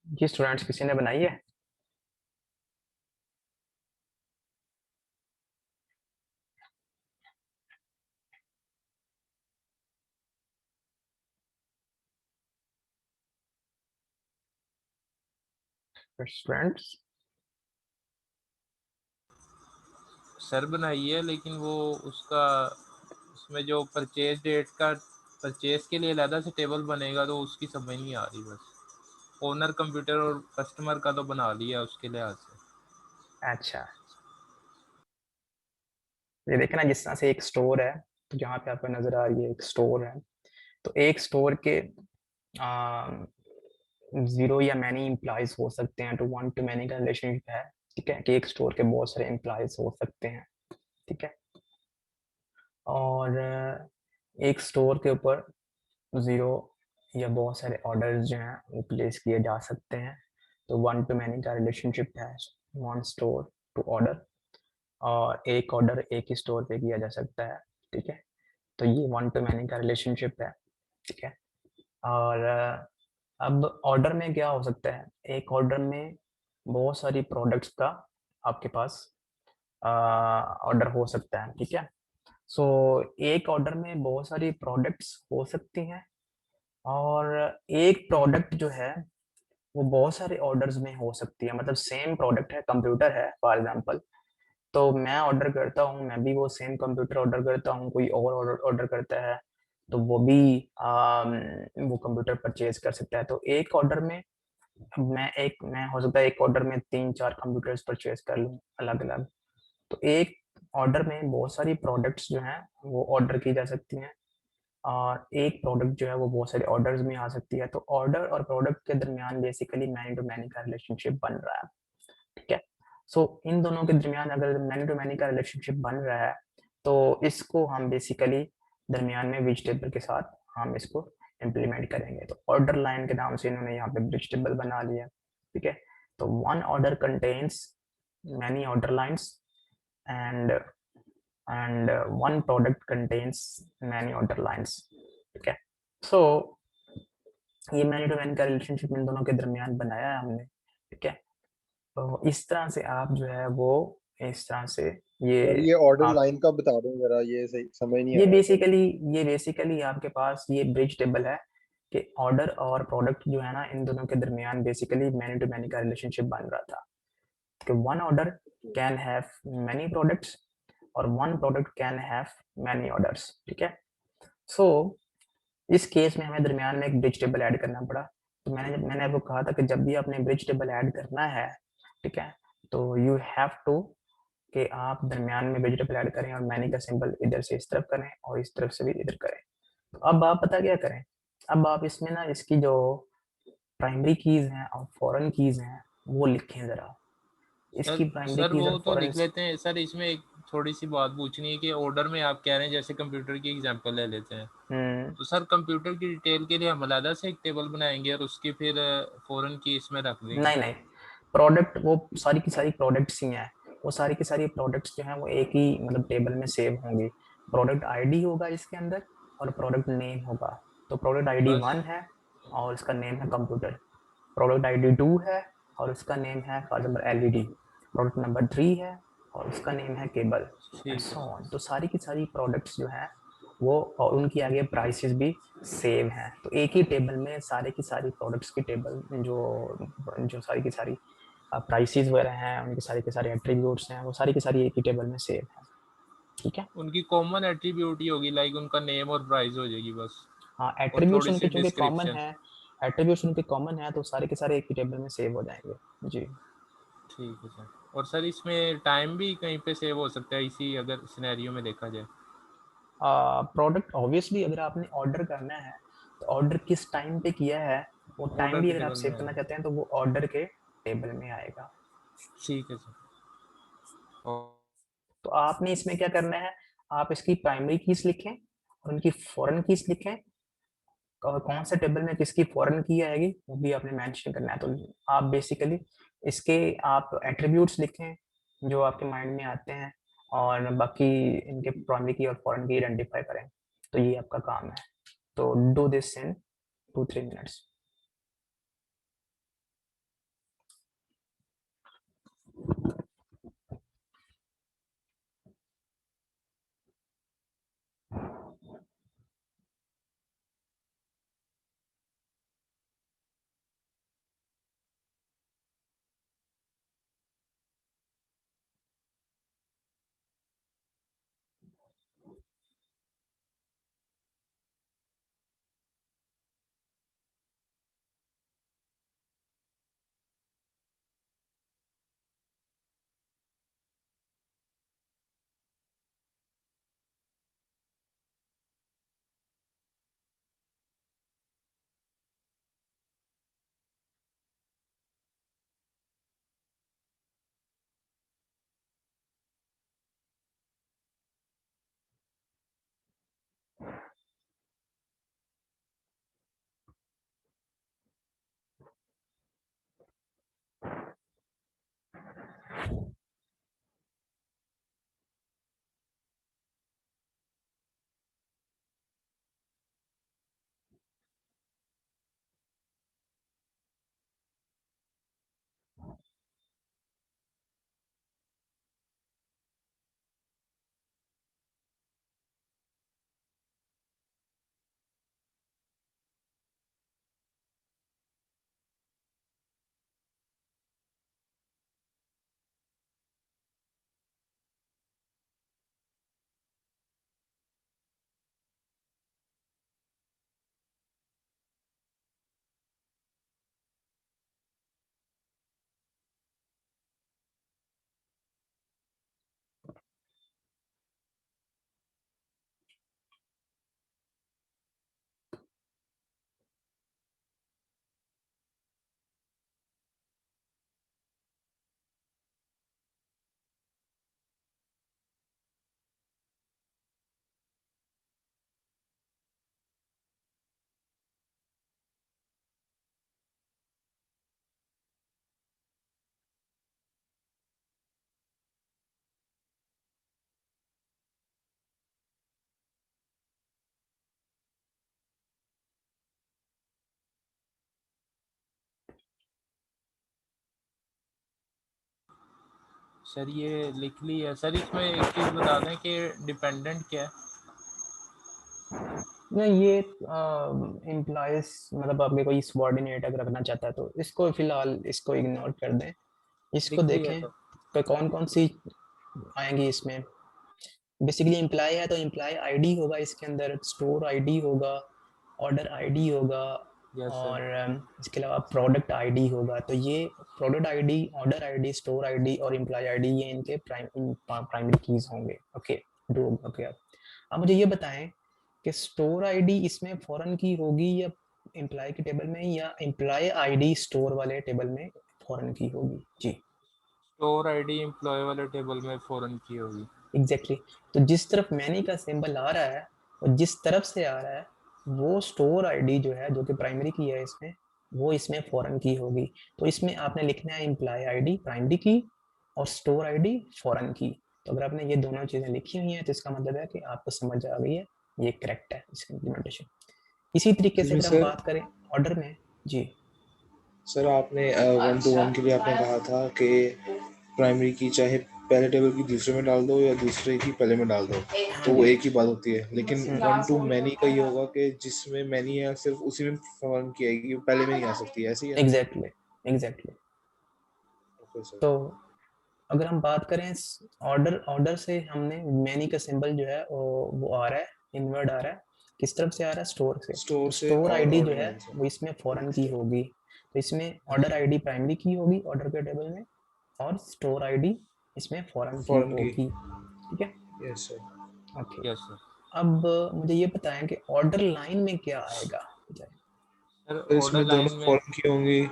जी स्टूडेंट्स, किसी ने बनाई है? स्टूडेंट्स, सर बनाई है, लेकिन वो उसका उसमें जो परचेज डेट का परचेज के लिए अलग से टेबल बनेगा तो उसकी समझ नहीं आ रही। बस ओनर कंप्यूटर और कस्टमर का तो बना लिया उसके लिहाज से। अच्छा, ये देखना जिस तरह से एक स्टोर है, तो जहाँ पे आपको नजर आ रही है एक स्टोर है, तो एक स्टोर के जीरो या मैनी एम्प्लॉयज हो सकते हैं, तो वन टू मैनी का रिलेशनशिप है। ठीक है, कि एक स्टोर के बहुत सारे एम्प्लॉयज हो सकते हैं। ठीक है, और एक स्टोर के ऊपर जीरो या बहुत सारे ऑर्डर्स जो हैं वो प्लेस किए जा सकते हैं, तो वन टू मैनी का रिलेशनशिप है, वन स्टोर टू ऑर्डर, और एक ऑर्डर एक ही स्टोर पे किया जा सकता है। ठीक है, तो ये वन टू मैनी का रिलेशनशिप है। ठीक है, और अब ऑर्डर में क्या हो सकता है, एक ऑर्डर में बहुत सारी प्रोडक्ट्स का आपके पास ऑर्डर हो सकता है। ठीक है, सो एक ऑर्डर में बहुत सारी प्रोडक्ट्स हो सकती हैं, और एक प्रोडक्ट जो है वो बहुत सारे ऑर्डर्स में हो सकती है। मतलब सेम प्रोडक्ट है, कंप्यूटर है फॉर एग्जांपल, तो मैं ऑर्डर करता हूँ, मैं भी वो सेम कंप्यूटर ऑर्डर करता हूँ, कोई और ऑर्डर करता है तो वो भी वो कंप्यूटर परचेज कर सकता है। तो एक ऑर्डर में मैं हो सकता है एक ऑर्डर में 3-4 कंप्यूटर्स परचेज कर लूँ अलग अलग। तो एक ऑर्डर में बहुत सारी प्रोडक्ट्स जो हैं वो ऑर्डर की जा सकती हैं, और एक प्रोडक्ट जो है वो बहुत सारे ऑर्डर्स में आ सकती है। तो ऑर्डर और प्रोडक्ट के दरमियान बेसिकली मैनी टू मैनी का रिलेशनशिप बन रहा है। ठीक है, सो इन दोनों के दरमियान अगर मैनी टू मैनी का रिलेशनशिप बन रहा है, तो इसको हम बेसिकली दरमियान में ब्रिज टेबल के साथ हम इसको इम्प्लीमेंट करेंगे। तो ऑर्डर लाइन के नाम से इन्होंने यहाँ पे ब्रिज टेबल बना लिया। ठीक है, तो one order contains many order lines, and one product contains many order lines. ठीक है, सो ये मैनी टू मैनी का रिलेशनशिप इन दोनों के दरमियान बनाया है हमने। ठीक है, तो इस तरह से आप जो है वो इस तरह से सर ये ये ऑर्डर आप लाइन का बता दो जरा, ये सही समझ नहीं ये आया सर। बेसिकली ये बेसिकली आपके पास ये ब्रिज टेबल है कि ऑर्डर और प्रोडक्ट जो है ना इन दोनों के दरमियान बेसिकली मैनी टू मैनी का रिलेशनशिप बन रहा था कि one order can have many products और one product can have many orders. ठीक है, सो इस केस में हमें दरमियान में एक ब्रिज टेबल ऐड करना पड़ा। तो मैंने आपको कहा था कि जब भी आपने ब्रिज टेबल ऐड करना है, ठीक है, तो यू हैव टू कि आप दरमियान में ब्रिज टेबल ऐड करें और मैनी का सिंबल इधर से इस तरफ करें और इस तरफ से भी इधर करें। तो अब आप पता क्या करें, अब आप इसमें ना इसकी जो प्राइमरी कीज हैं और फॉरेन कीज हैं वो लिखें जरा। सर इसकी प्राइमरी सर कीज वो और तो फॉरेन। लिख लेते हैं सर। इसमें एक थोड़ी सी बात पूछनी है कि ऑर्डर में आप कह रहे हैं, जैसे कंप्यूटर की एग्जांपल ले लेते हैं, हम्म, तो सर कंप्यूटर की डिटेल के लिए हम अलग से एक टेबल बनाएंगे और उसकी फिर फॉरेन की इसमें रख देंगे। नहीं नहीं, प्रोडक्ट वो सारी की सारी प्रोडक्ट्स ही हैं, वो सारी की सारी प्रोडक्ट्स जो हैं वो एक ही मतलब टेबल में सेव होंगी। प्रोडक्ट आईडी होगा इसके अंदर और प्रोडक्ट नेम होगा। तो प्रोडक्ट आईडी बस 1 है और उसका नेम है कंप्यूटर। प्रोडक्ट आईडी 2 है और उसका नेम है for example LED. Product number 3 है और उसका नेम है केबल, एंड ठीक सो है। ऑन। तो सारी की सारी प्रोडक्ट्स जो हैं वो और उनकी आगे प्राइसेस भी सेम है। तो एक ही टेबल में सारे की सारी प्रोडक्ट्स की टेबल जो जो सारी की सारी प्राइसेस वगैरह हैं, उनके सारे के सारे एट्रीब्यूट्स हैं, वो सारी की सारी एक ही टेबल में सेव है। ठीक है, उनकी कॉमन एट्रीब्यूट ही होगी, लाइक उनका नेम और प्राइस हो जाएगी बस, हाँ और एट्रीब्यूट्स थोड़ी उनके सी चूंकि कॉमन डिस्क्रिप्शन। है, एट्रीब्यूट्स उनके कॉमन है तो सारे के सारे एक ही टेबल में सेव हो जाएंगे। जी, ठीक है सर। और सर इसमें टाइम भी कहीं पे सेव हो सकता है इसी अगर सिनेरियो में देखा जाए? प्रोडक्ट ऑब्वियसली अगर आपने ऑर्डर करना है तो ऑर्डर किस टाइम पे किया है वो टाइम ऑर्डर भी के अगर आप टेबल में सेव करना आएगा। चाहते हैं तो वो ऑर्डर के टेबल में आएगा। ठीक है सर। और तो आपने इसमें क्या करना है, आप इसकी प्राइमरी कीज लिखें और उनकी फॉरेन कीज लिखें, और कौन से टेबल में किसकी फॉरेन की आएगी वो भी आपने मेंशन करना है। तो आप बेसिकली इसके आप एट्रीब्यूट्स लिखें जो आपके माइंड में आते हैं, और बाकी इनके प्राइमरी की और फॉरेन की आइडेंटिफाई करें। तो ये आपका काम है। तो do this in 2-3 minutes। Sir ये लिख ली है सर। इसमें एक चीज बता दें कि डिपेंडेंट क्या है। नहीं, ये एम्प्लॉयज मतलब आपके कोई सबॉर्डिनेट अगर रखना चाहता है तो इसको फिलहाल इसको इग्नोर कर दें। इसको लिख लिया देखें तो कि कौन कौन सी आएंगी इसमें। बेसिकली एम्प्लॉय है तो एम्प्लॉय आईडी होगा, इसके अंदर स्टोर आईडी होगा, ऑर्डर आईडी होगा, यस और सर। इसके अलावा प्रोडक्ट आईडी होगा। तो ये product ID, order ID, store ID और एम्प्लॉय आईडी ये इनके प्राइमरी कीज होंगे। Okay, do okay. अब मुझे ये बताएं कि स्टोर आईडी इसमें फॉरेन की होगी या एम्प्लॉय के टेबल में, या एम्प्लॉय आईडी स्टोर वाले टेबल में फॉरेन की होगी। जी स्टोर आईडी एम्प्लॉय वाले टेबल में फॉरेन की होगी। एग्जैक्टली तो जिस तरफ मैनी का सिंबल आ रहा है और जिस तरफ से आ रहा है वो स्टोर आईडी जो है, जो कि प्राइमरी की है इसमें, वो इसमें फॉरेन की होगी। तो इसमें आपने लिखना है एम्प्लॉय आईडी प्राइमरी की और स्टोर आईडी फॉरेन की। तो अगर आपने ये दोनों चीजें लिखी हुई हैं तो इसका मतलब है कि आपको समझ आ गई है, ये करेक्ट है इसका इम्प्लीमेंटेशन। इसी तरीके से अगर हम सर बात करें ऑर्डर में। जी सर आपने 1 to 1 के लिए आपने कहा था कि प्राइमरी की चाहे पहले टेबल की दूसरे में डाल दो या दूसरे की पहले में डाल दो, तो वो एक ही बात होती है। लेकिन 1 to many का ये होगा कि जिसमें मैनी है सिर्फ उसी में फॉर्म की आएगी, पहले में नहीं आ सकती है, ऐसी है ना? Exactly exactly. Okay sir. तो अगर हम बात करें ऑर्डर, ऑर्डर से हमने मैनी का सिंबल जो है वो आ रहा है, इनवर्ड आ रहा है। किस तरफ से आ रहा है? स्टोर से। स्टोर तो से स्टोर और आईडी जो ऑर्डर है लाइन से। वो इसमें फॉरेन की होगी। तो इसमें ऑर्डर आईडी प्राइमरी की होगी ऑर्डर के टेबल में, और स्टोर आईडी इसमें फॉरेन की फॉरेन की। होगी। ठीक है, yes sir. Okay. Yes sir. अब मुझे ये बताएं कि ऑर्डर लाइन में क्या आएगा। सर तो ऑर्डर इसमें दोनों लाइन में फॉरेन की होंगी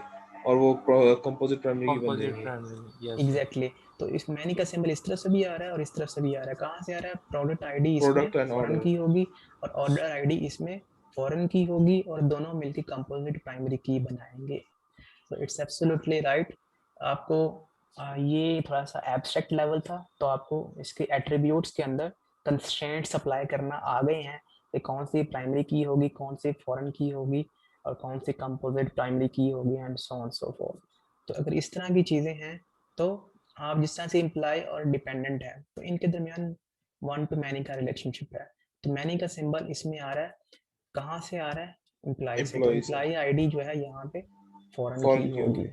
और वो कंपोजिट प्राइमरी की बन कंपोजिट जाएंगी। प्राइमरी। Yes sir. एग्जैक्टली तो इस मैनी का सिंबल इस तरफ से भी आ रहा है और इस तरफ से भी आ रहा है। कहाँ से आ रहा है? प्रोडक्ट आईडी इसमें प्रोडक्ट एंड फॉरेन ऑर्डर। की होगी और ऑर्डर आईडी इसमें फॉरेन की होगी, और दोनों मिलकर कंपोजिट प्राइमरी की बनाएंगे। तो इट्स एब्सोल्युटली राइट। आपको ये थोड़ा सा एब्स्ट्रैक्ट लेवल था, तो आपको इसके एट्रीब्यूट्स के अंदर कंस्ट्रेंट्स अप्लाई करना आ गए हैं कि कौन सी प्राइमरी की होगी, कौन सी फॉरेन की होगी, और कौन सी कंपोजिट प्राइमरी की होगी, and so on so fourth. तो अगर इस तरह की चीज़ें हैं तो आप जिस तरह से इम्प्लाई और डिपेंडेंट है तो इनके दरमियान वन टू मैनी का रिलेशनशिप है। तो मैनी का सिंबल इसमें आ रहा है, कहाँ से आ रहा है? इम्प्लाई से। तो एम्प्लॉय से। इम्प्लाई आईडी जो है यहाँ पे फॉरेन फॉरेन की की होगी। होगी।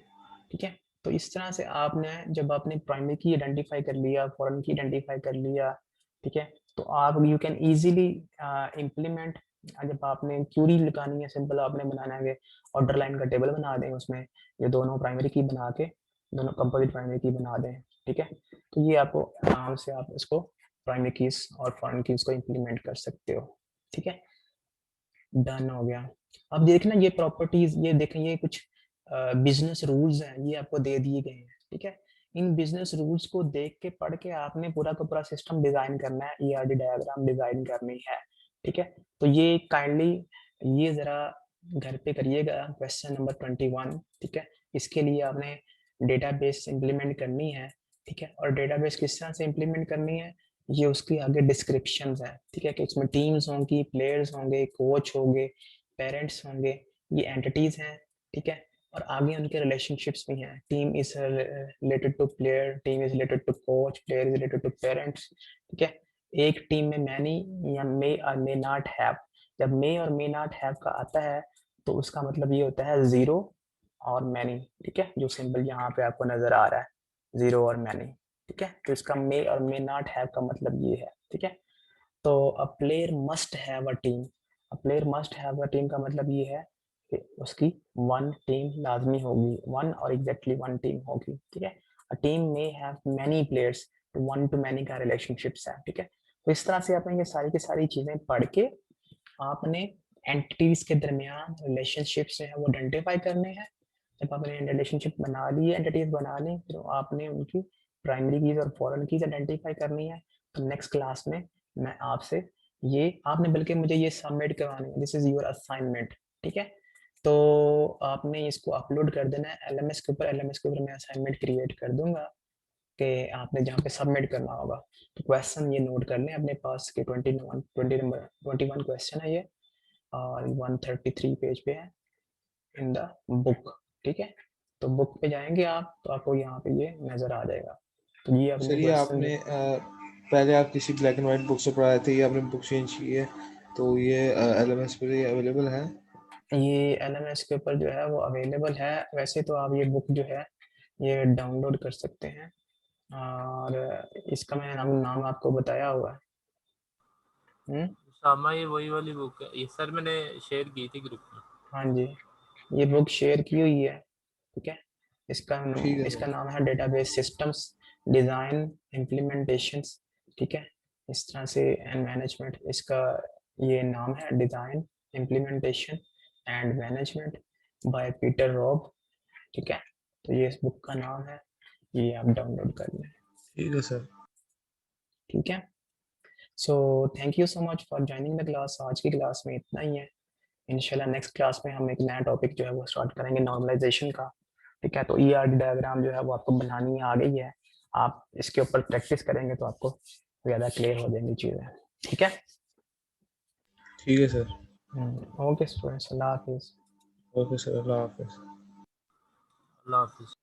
ठीक है, तो इस तरह से आपने जब आपने प्राइमरी की आइडेंटिफाई कर लिया, फॉरेन की आइडेंटिफाई कर लिया, ठीक है, तो आप यू कैन इजीली इम्प्लीमेंट। जब आपने क्यूरी लगानी है, सिंपल आपने बनाना है ऑर्डर लाइन का टेबल बना दें, उसमें ये दोनों प्राइमरी की बना के दोनों कंपोजिट प्राइमरी की बना दें। ठीक है, तो ये आपको आराम से आप इसको प्राइमरी कीज और फॉरेन कीज को इम्प्लीमेंट कर सकते हो। ठीक है, डन हो गया। अब देखना ये प्रॉपर्टीज, ये देखें, ये कुछ बिजनेस रूल्स हैं, ये आपको दे दिए गए हैं। ठीक है, इन बिजनेस रूल्स को देख के पढ़ के आपने पूरा का पूरा सिस्टम डिजाइन करना है, ईआरडी डायग्राम डिजाइन करनी है। ठीक है, तो ये काइंडली ये जरा घर पे करिएगा, क्वेश्चन नंबर 21। ठीक है, इसके लिए आपने डेटाबेस इंप्लीमेंट करनी है। ठीक है, और डेटाबेस किस तरह से इंप्लीमेंट करनी है ये उसकी आगे डिस्क्रिप्शन है। ठीक है, कि उसमें टीम्स होंगी, प्लेयर्स होंगे, कोच होंगे, पेरेंट्स होंगे, ये एंटिटीज हैं। ठीक है, और आगे उनके रिलेशनशिप्स भी हैं। Team is related to player, team is related to coach, player is related to parents. ठीक है, एक टीम में मैनी या मे और मे नॉट हैव, जब मे और मे नॉट हैव का आता है तो उसका मतलब ये होता है जीरो और मैनी। ठीक है, जो सिंबल यहाँ पे आपको नजर आ रहा है, जीरो और मैनी। ठीक है, तो इसका मे और मे नॉट हैव का मतलब ये है। ठीक है, तो a player must have a team, a player must have a team का मतलब ये है कि उसकी वन टीम लाजमी होगी, वन और एग्जैक्टली वन टीम होगी। ठीक है, अ टीम में हैव मैनी प्लेयर्स, तो वन टू मैनी का रिलेशनशिप्स है। ठीक है, तो इस तरह से आपने ये सारी की सारी चीजें पढ़ के आपने एंटिटीज के दरमियान रिलेशनशिप्स जो है वो आइडेंटिफाई करने हैं। जब आपने रिलेशनशिप बना ली, एंटिटीज बना ली, तो आपने उनकी प्राइमरी कीज और फॉरेन कीज आइडेंटिफाई करनी है। तो नेक्स्ट क्लास में मैं आपसे ये, आपने बल्कि मुझे ये सबमिट करवानी है, दिस इज योर असाइनमेंट। ठीक है, तो आपने इसको अपलोड कर देना है एलएमएस के ऊपर। एलएमएस के ऊपर मैं असाइनमेंट क्रिएट कर दूंगा कि आपने जहाँ पे सबमिट करना होगा। तो क्वेश्चन ये नोट कर लें अपने पास कि 21 क्वेश्चन है ये, और 133 पेज पे है इन द बुक। ठीक है, तो बुक पे जाएंगे आप तो आपको यहाँ पे ये नजर आ जाएगा। तो ये अपने सर ये क्वेश्चन आपने पहले आप किसी ब्लैक एंड व्हाइट बुक से पढ़ाए थे, ये आपने बुक चेंज की है, तो ये LMS पर ये अवेलेबल है? ये LMS के ऊपर जो है वो अवेलेबल है। वैसे तो आप ये बुक जो है ये डाउनलोड कर सकते हैं, और इसका मैंने नाम आपको बताया हुआ है। सामा ये वही वाली बुक है ये सर, मैंने शेयर की थी ग्रुप में। हाँ जी, ये बुक शेयर की हुई है, ठीक है। इसका ठीक है इसका सर। नाम है डेटाबेस सिस्टम्स डिज़ाइन इम्प्लीमेंटेशंस, ठीक है, इस तरह से, एंड मैनेजमेंट, इसका ये नाम है, design implementation and management by Peter Rob, ठीक है। तो ये इस बुक का नाम है, ये आप डाउनलोड कर लें, ठीक है सर। ठीक है। So thank you so much for joining the class. आज की क्लास में इतना ही है। इंशाल्लाह नेक्स्ट क्लास में हम एक नया टॉपिक जो है वो स्टार्ट करेंगे, नॉर्मलाइजेशन का, ठीक है। तो ERD डायग्राम जो है वो आपको बनानी आ गई है, आप इसके ऊपर प्रैक्टिस करेंगे तो आपको ज़्यादा क्लियर हो जाएंगी चीज़ें, ठीक है। ठीक है सर। ओके स्टूडेंट्स, अल्लाह हाफिज़। ओके सर, अल्लाह हाफिज़। अल्लाह हाफिज़।